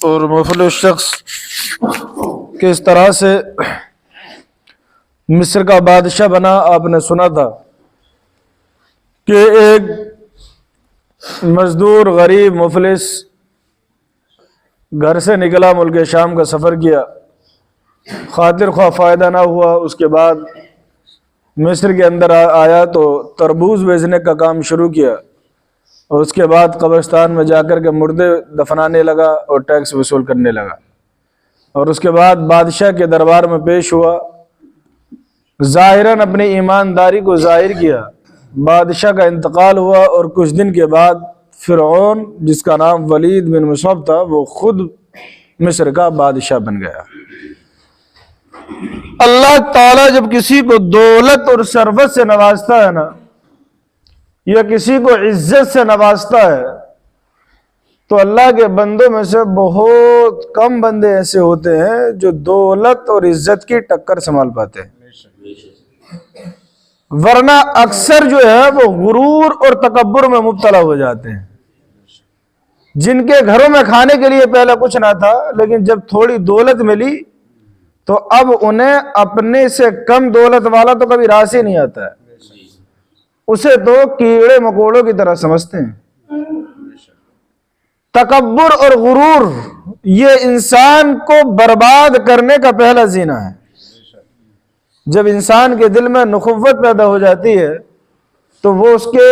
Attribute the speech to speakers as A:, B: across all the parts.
A: اور مفلس شخص کس طرح سے مصر کا بادشاہ بنا، آپ نے سنا تھا کہ ایک مزدور غریب مفلس گھر سے نکلا، ملک شام کا سفر کیا، خاطر خواہ فائدہ نہ ہوا۔ اس کے بعد مصر کے اندر آیا تو تربوز بیچنے کا کام شروع کیا، اور اس کے بعد قبرستان میں جا کر کے مردے دفنانے لگا اور ٹیکس وصول کرنے لگا، اور اس کے بعد بادشاہ کے دربار میں پیش ہوا، ظاہراً اپنی ایمانداری کو ظاہر کیا۔ بادشاہ کا انتقال ہوا اور کچھ دن کے بعد فرعون، جس کا نام ولید بن مصعب تھا، وہ خود مصر کا بادشاہ بن گیا۔ اللہ تعالیٰ جب کسی کو دولت اور ثروت سے نوازتا ہے نا، یا کسی کو عزت سے نوازتا ہے، تو اللہ کے بندوں میں سے بہت کم بندے ایسے ہوتے ہیں جو دولت اور عزت کی ٹکر سنبھال پاتے ہیں، ورنہ اکثر جو ہے وہ غرور اور تکبر میں مبتلا ہو جاتے ہیں۔ جن کے گھروں میں کھانے کے لیے پہلے کچھ نہ تھا، لیکن جب تھوڑی دولت ملی تو اب انہیں اپنے سے کم دولت والا تو کبھی راس ہی نہیں آتا ہے، اسے تو کیڑے مکوڑوں کی طرح سمجھتے ہیں۔ تکبر اور غرور یہ انسان کو برباد کرنے کا پہلا زینہ ہے۔ جب انسان کے دل میں نخوت پیدا ہو جاتی ہے تو وہ اس کے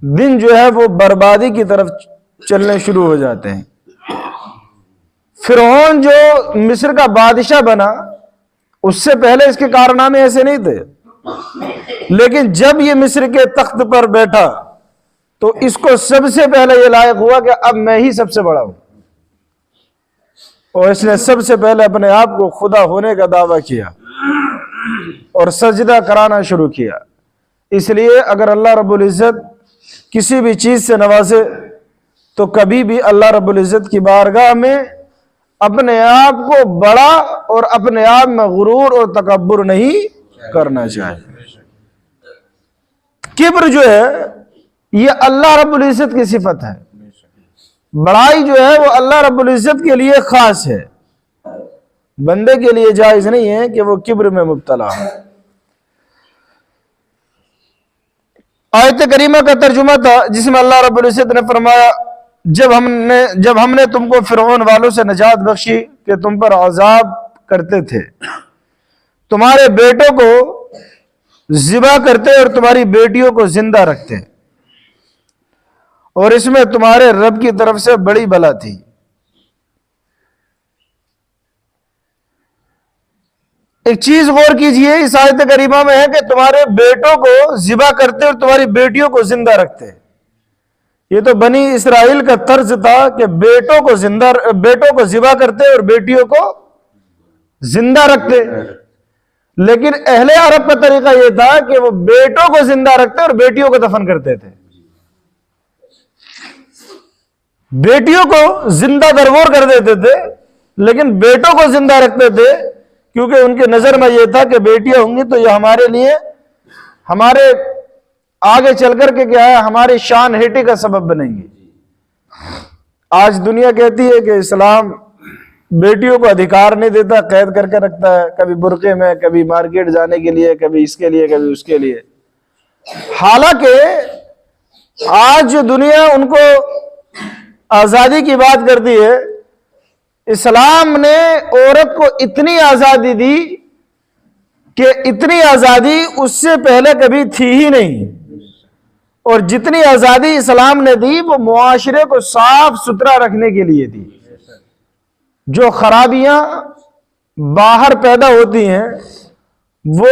A: دن جو ہے وہ بربادی کی طرف چلنے شروع ہو جاتے ہیں۔ فرعون جو مصر کا بادشاہ بنا، اس سے پہلے اس کے کارنامے ایسے نہیں تھے، لیکن جب یہ مصر کے تخت پر بیٹھا تو اس کو سب سے پہلے یہ لائق ہوا کہ اب میں ہی سب سے بڑا ہوں، اور اس نے سب سے پہلے اپنے آپ کو خدا ہونے کا دعویٰ کیا اور سجدہ کرانا شروع کیا۔ اس لیے اگر اللہ رب العزت کسی بھی چیز سے نوازے تو کبھی بھی اللہ رب العزت کی بارگاہ میں اپنے آپ کو بڑا اور اپنے آپ میں غرور اور تکبر نہیں کرنا چاہیے۔ کبر جو ہے یہ اللہ رب العزت کی صفت ہے، بڑائی جو ہے وہ اللہ رب العزت کے لیے خاص ہے، بندے کے لیے جائز نہیں ہے کہ وہ کبر میں مبتلا ہو۔ آیت کریمہ کا ترجمہ تھا جس میں اللہ رب العزت نے فرمایا، جب ہم نے تم کو فرعون والوں سے نجات بخشی کہ تم پر عذاب کرتے تھے، تمہارے بیٹوں کو ذبح کرتے اور تمہاری بیٹیوں کو زندہ رکھتے، اور اس میں تمہارے رب کی طرف سے بڑی بلا تھی۔ ایک چیز غور کیجئے، اس آیت کریمہ میں ہے کہ تمہارے بیٹوں کو ذبح کرتے اور تمہاری بیٹیوں کو زندہ رکھتے۔ یہ تو بنی اسرائیل کا طرز تھا کہ بیٹوں کو ذبح کرتے اور بیٹیوں کو زندہ رکھتے، لیکن اہل عرب کا طریقہ یہ تھا کہ وہ بیٹوں کو زندہ رکھتے اور بیٹیوں کو دفن کرتے تھے۔ بیٹیوں کو زندہ درگور کر دیتے تھے لیکن بیٹوں کو زندہ رکھتے تھے، کیونکہ ان کے نظر میں یہ تھا کہ بیٹیاں ہوں گی تو یہ ہمارے لیے، ہمارے آگے چل کر کے کیا ہے، ہماری شان ہیٹی کا سبب بنیں گی۔ آج دنیا کہتی ہے کہ اسلام بیٹیوں کو ادھیکار نہیں دیتا، قید کر کے رکھتا ہے، کبھی برقعے میں، کبھی مارکیٹ جانے کے لیے، کبھی اس کے لیے، کبھی اس کے لیے۔ حالانکہ آج جو دنیا ان کو آزادی کی بات کرتی ہے، اسلام نے عورت کو اتنی آزادی دی کہ اتنی آزادی اس سے پہلے کبھی تھی ہی نہیں، اور جتنی آزادی اسلام نے دی وہ معاشرے کو صاف ستھرا رکھنے کے لیے دی۔ جو خرابیاں باہر پیدا ہوتی ہیں وہ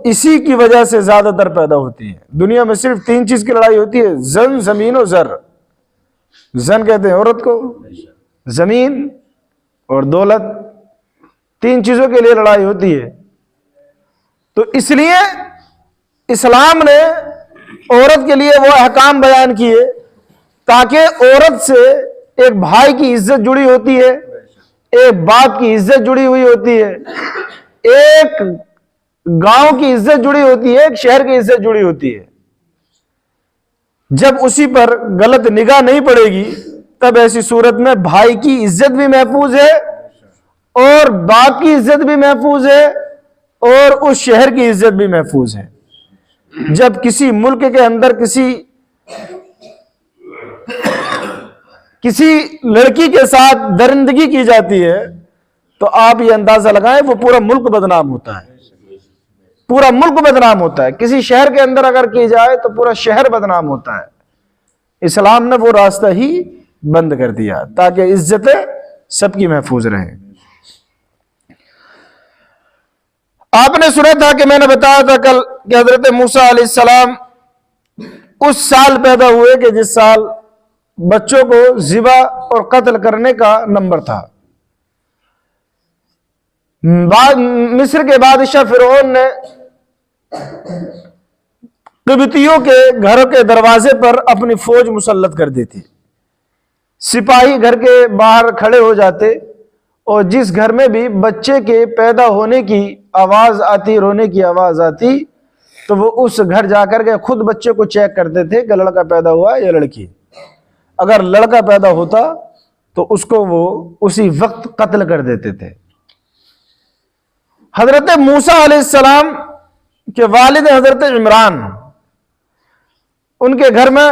A: اسی کی وجہ سے زیادہ تر پیدا ہوتی ہیں۔ دنیا میں صرف 3 چیز کی لڑائی ہوتی ہے، زن، زمین و زر۔ زن کہتے ہیں عورت کو، زمین اور دولت، 3 چیزوں کے لیے لڑائی ہوتی ہے۔ تو اس لیے اسلام نے عورت کے لیے وہ احکام بیان کیے تاکہ عورت سے ایک بھائی کی عزت جڑی ہوتی ہے، ایک باپ کی عزت جڑی ہوئی ہوتی ہے، ایک گاؤں کی عزت جڑی ہوتی ہے، ایک شہر کی عزت جڑی ہوتی ہے۔ جب اسی پر غلط نگاہ نہیں پڑے گی تب ایسی صورت میں بھائی کی عزت بھی محفوظ ہے اور باپ کی عزت بھی محفوظ ہے اور اس شہر کی عزت بھی محفوظ ہے۔ جب کسی ملک کے اندر کسی لڑکی کے ساتھ درندگی کی جاتی ہے تو آپ یہ اندازہ لگائیں وہ پورا ملک بدنام ہوتا ہے، پورا ملک بدنام ہوتا ہے۔ کسی شہر کے اندر اگر کی جائے تو پورا شہر بدنام ہوتا ہے۔ اسلام نے وہ راستہ ہی بند کر دیا تاکہ عزتیں سب کی محفوظ رہیں۔ آپ نے سنا تھا کہ میں نے بتایا تھا کل کہ حضرت موسیٰ علیہ السلام اس سال پیدا ہوئے کہ جس سال بچوں کو ذبح اور قتل کرنے کا نمبر تھا۔ مصر کے بادشاہ فرعون نے قبطیوں کے گھروں کے دروازے پر اپنی فوج مسلط کر دی تھی۔ سپاہی گھر کے باہر کھڑے ہو جاتے اور جس گھر میں بھی بچے کے پیدا ہونے کی آواز آتی، رونے کی آواز آتی، تو وہ اس گھر جا کر کے خود بچے کو چیک کرتے تھے کہ لڑکا پیدا ہوا یا لڑکی۔ اگر لڑکا پیدا ہوتا تو اس کو وہ اسی وقت قتل کر دیتے تھے۔ حضرت موسیٰ علیہ السلام کے والد حضرت عمران، ان کے گھر میں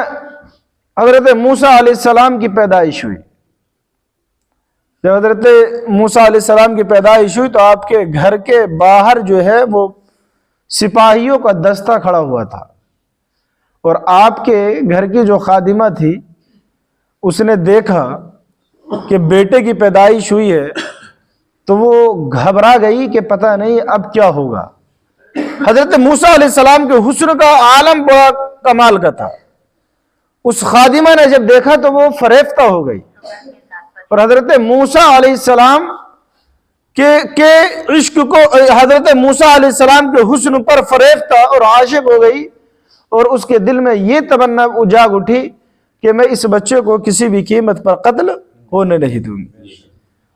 A: حضرت موسیٰ علیہ السلام کی پیدائش ہوئی۔ جب حضرت موسیٰ علیہ السلام کی پیدائش ہوئی تو آپ کے گھر کے باہر جو ہے وہ سپاہیوں کا دستہ کھڑا ہوا تھا، اور آپ کے گھر کی جو خادمہ تھی اس نے دیکھا کہ بیٹے کی پیدائش ہوئی ہے تو وہ گھبرا گئی کہ پتہ نہیں اب کیا ہوگا۔ حضرت موسیٰ علیہ السلام کے حسن کا عالم بڑا کمال کا تھا۔ اس خادمہ نے جب دیکھا تو وہ فریفتہ ہو گئی، اور حضرت موسیٰ علیہ السلام کے عشق کو، حضرت موسیٰ علیہ السلام کے حسن پر فریفتہ اور عاشق ہو گئی، اور اس کے دل میں یہ تمنا جاگ اٹھی کہ میں اس بچے کو کسی بھی قیمت پر قتل ہونے نہیں دوں گی۔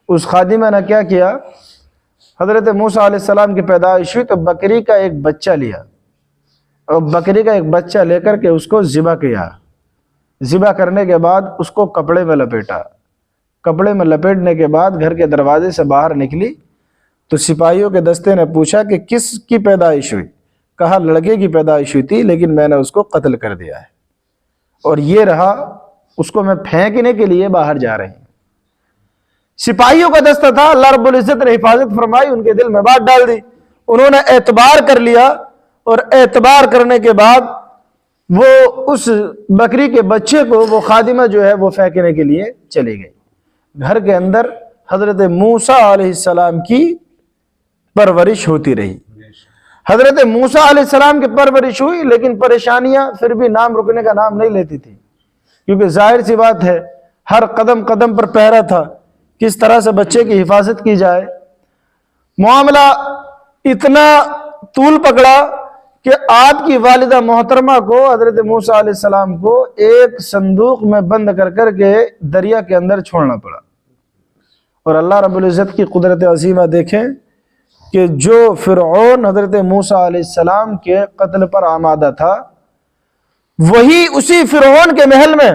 A: اس خادمہ نے کیا کیا، حضرت موسیٰ علیہ السلام کی پیدائش ہوئی تو بکری کا ایک بچہ لیا، اور بکری کا ایک بچہ لے کر کے اس کو ذبح کیا۔ ذبح کرنے کے بعد اس کو کپڑے میں لپیٹا۔ کپڑے میں لپیٹنے کے بعد گھر کے دروازے سے باہر نکلی تو سپاہیوں کے دستے نے پوچھا کہ کس کی پیدائش ہوئی؟ کہا لڑکے کی پیدائش ہوئی تھی لیکن میں نے اس کو قتل کر دیا ہے، اور یہ رہا، اس کو میں پھینکنے کے لیے باہر جا رہی ہوں۔ سپاہیوں کا دستہ تھا، اللہ رب العزت نے حفاظت فرمائی، ان کے دل میں بات ڈال دی، انہوں نے اعتبار کر لیا، اور اعتبار کرنے کے بعد وہ اس بکری کے بچے کو، وہ خادمہ جو ہے وہ پھینکنے کے لیے چلی گئی۔ گھر کے اندر حضرت موسیٰ علیہ السلام کی پرورش ہوتی رہی۔ حضرت موسیٰ علیہ السلام کی پرورش ہوئی، لیکن پریشانیاں پھر بھی نام رکنے کا نام نہیں لیتی تھی، کیونکہ ظاہر سی بات ہے ہر قدم قدم پر پہرا تھا، کس طرح سے بچے کی حفاظت کی جائے۔ معاملہ اتنا طول پکڑا کہ آپ کی والدہ محترمہ کو، حضرت موسیٰ علیہ السلام کو، ایک صندوق میں بند کر کے دریا کے اندر چھوڑنا پڑا۔ اور اللہ رب العزت کی قدرت عظیمہ دیکھیں کہ جو فرعون حضرت موسیٰ علیہ السلام کے قتل پر آمادہ تھا، وہی اسی فرعون کے محل میں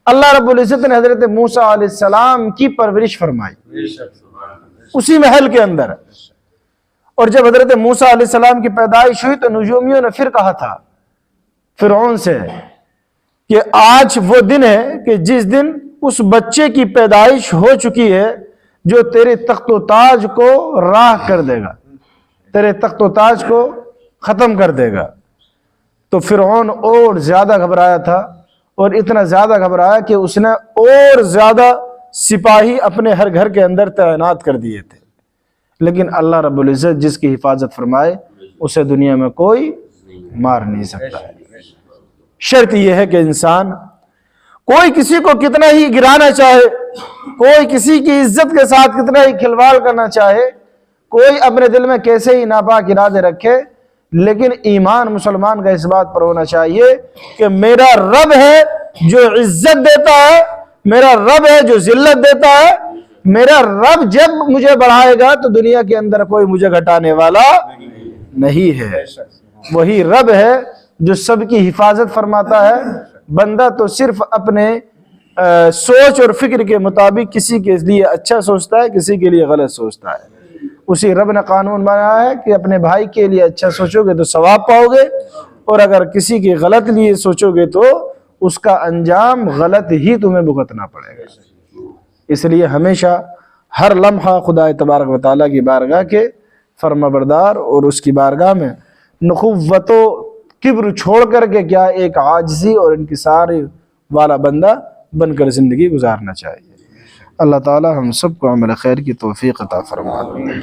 A: اللہ رب العزت نے حضرت موسیٰ علیہ السلام کی پرورش فرمائی، اسی محل کے اندر۔ اور جب حضرت موسیٰ علیہ السلام کی پیدائش ہوئی تو نجومیوں نے پھر کہا تھا فرعون سے کہ آج وہ دن ہے کہ جس دن اس بچے کی پیدائش ہو چکی ہے جو تیرے تخت و تاج کو راہ کر دے گا، تیرے تخت و تاج کو ختم کر دے گا۔ تو فرعون اور زیادہ گھبرایا تھا، اور اتنا زیادہ گھبرایا کہ اس نے اور زیادہ سپاہی اپنے ہر گھر کے اندر تعینات کر دیے تھے۔ لیکن اللہ رب العزت جس کی حفاظت فرمائے اسے دنیا میں کوئی مار نہیں سکتا ہے۔ شرط یہ ہے کہ انسان، کوئی کسی کو کتنا ہی گرانا چاہے، کوئی کسی کی عزت کے ساتھ کتنا ہی کھلواڑ کرنا چاہے، کوئی اپنے دل میں کیسے ہی ناپاک ارادے رکھے، لیکن ایمان مسلمان کا اس بات پر ہونا چاہیے کہ میرا رب ہے جو عزت دیتا ہے، میرا رب ہے جو ذلت دیتا ہے، میرا رب جب مجھے بڑھائے گا تو دنیا کے اندر کوئی مجھے گھٹانے والا نہیں ہے۔ وہی رب ہے جو سب کی حفاظت فرماتا ہے، بندہ تو صرف اپنے سوچ اور فکر کے مطابق کسی کے لیے اچھا سوچتا ہے، کسی کے لیے غلط سوچتا ہے۔ اسی رب نے قانون بنایا ہے کہ اپنے بھائی کے لیے اچھا سوچو گے تو ثواب پاؤ گے، اور اگر کسی کے غلط لیے سوچو گے تو اس کا انجام غلط ہی تمہیں بھگتنا پڑے گا۔ اس لیے ہمیشہ ہر لمحہ خدا تبارک و تعالیٰ کی بارگاہ کے فرما بردار اور اس کی بارگاہ میں نخوت و کبر چھوڑ کر کے کیا ایک عاجزی اور انکساری والا بندہ بن کر زندگی گزارنا چاہیے۔ اللہ تعالی ہم سب کو عمل خیر کی توفیق عطا فرمائے۔